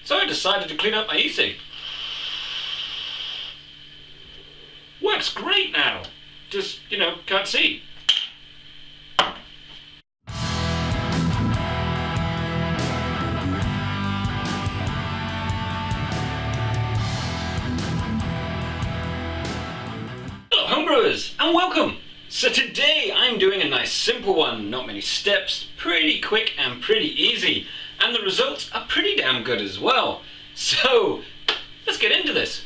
So I decided to clean up my yeasting. Works great now. Just, can't see. Hello homebrewers, and welcome! So today I'm doing a nice simple one, not many steps, pretty quick and pretty easy, and the results are pretty damn good as well. So let's get into this.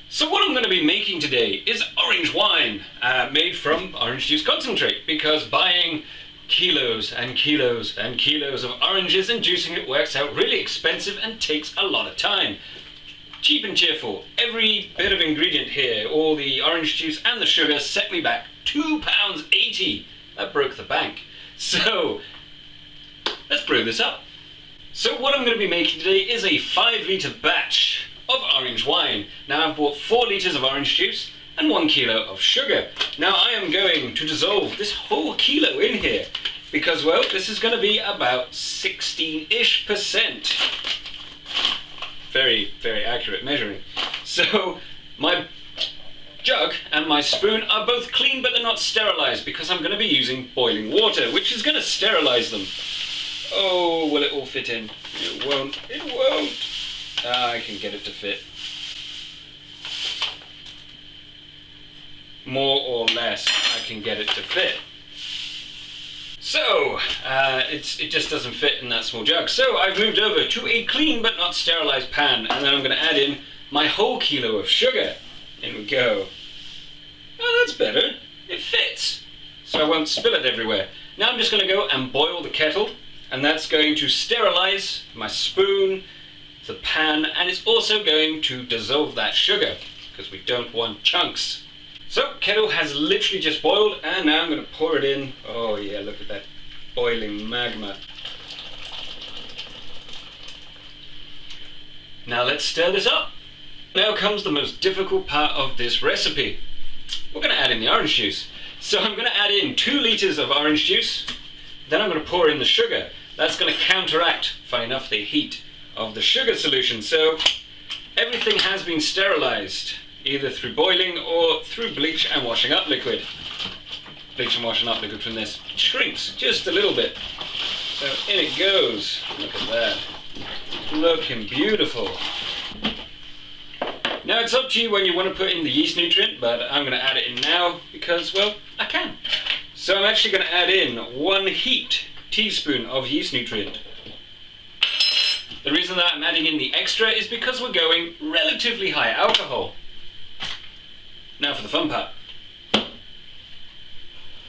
So what I'm going to be making today is orange wine, made from orange juice concentrate, because buying kilos and kilos and kilos of oranges and juicing it works out really expensive and takes a lot of time. Cheap and cheerful, every bit of ingredient here, all the orange juice and the sugar, set me back £2.80. That broke the bank. So let's brew this up. So what I'm going to be making today is a 5-litre batch of orange wine. Now I've bought 4 litres of orange juice and 1 kilo of sugar. Now I am going to dissolve this whole kilo in here because, well, this is going to be about 16-ish%. Very, very accurate measuring. So my jug and my spoon are both clean, but they're not sterilized because I'm going to be using boiling water, which is going to sterilize them. Oh, will it all fit in? It won't. It won't. I can get it to fit. More or less, I can get it to fit. So, it just doesn't fit in that small jug. So I've moved over to a clean but not sterilized pan, and then I'm going to add in my whole kilo of sugar. In we go. Oh, that's better. It fits. So I won't spill it everywhere. Now I'm just going to go and boil the kettle, and that's going to sterilize my spoon, the pan, and it's also going to dissolve that sugar, because we don't want chunks. So, kettle has literally just boiled, and now I'm going to pour it in. Oh yeah, look at that boiling magma. Now let's stir this up. Now comes the most difficult part of this recipe. We're going to add in the orange juice. So I'm going to add in 2 litres of orange juice, then I'm going to pour in the sugar. That's going to counteract, funny enough, the heat of the sugar solution. So everything has been sterilized, either through boiling or through bleach and washing up liquid. Bleach and washing up liquid from this shrinks just a little bit. So in it goes. Look at that. Looking beautiful. Now it's up to you when you want to put in the yeast nutrient, but I'm going to add it in now because, well, I can. So I'm actually going to add in 1 heaped teaspoon of yeast nutrient. The reason that I'm adding in the extra is because we're going relatively high alcohol. Now for the fun part.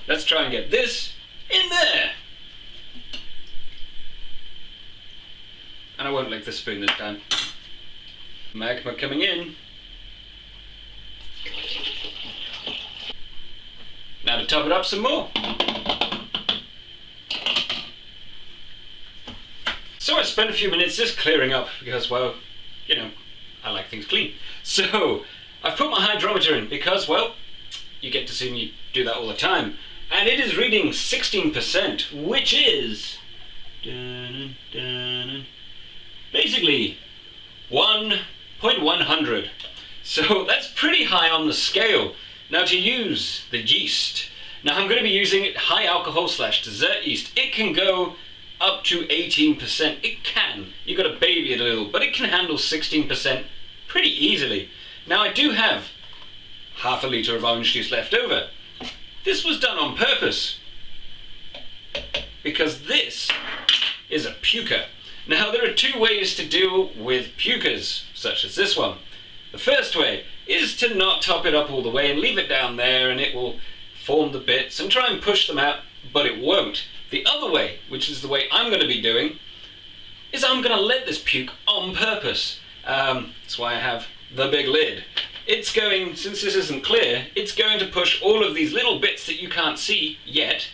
Let's try and get this in there. And I won't lick the spoon this time. Magma coming in. Now to top it up some more. So I spent a few minutes just clearing up because, well, I like things clean. So I've put my hydrometer in because, well, you get to see me do that all the time. And it is reading 16%, which is basically 1.100. So that's pretty high on the scale. Now to use the yeast. Now I'm going to be using high alcohol / dessert yeast. It can go up to 18%. It can. You've got to baby it a little, but it can handle 16% pretty easily. Now I do have half a litre of orange juice left over. This was done on purpose because this is a puker. Now there are 2 ways to deal with pukers, such as this one. The first way is to not top it up all the way and leave it down there, and it will form the bits and try and push them out, but it won't. The other way, which is the way I'm going to be doing, is I'm going to let this puke on purpose. That's why I have the big lid. It's going, since this isn't clear, it's going to push all of these little bits that you can't see yet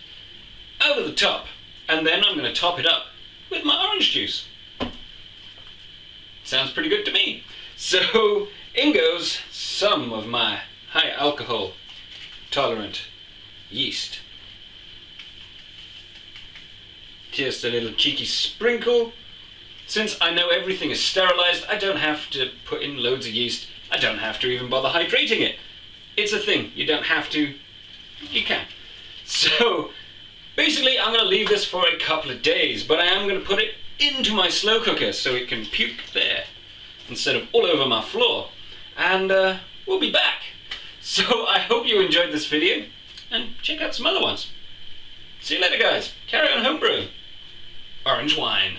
over the top. And then I'm going to top it up with my orange juice. Sounds pretty good to me. So in goes some of my high alcohol tolerant yeast. Just a little cheeky sprinkle. Since I know everything is sterilized, I don't have to put in loads of yeast. I don't have to even bother hydrating it. It's a thing. You don't have to. You can. So basically I'm going to leave this for a couple of days, but I am going to put it into my slow cooker so it can puke there instead of all over my floor. And we'll be back. So I hope you enjoyed this video and check out some other ones. See you later guys. Carry on homebrew. Orange wine.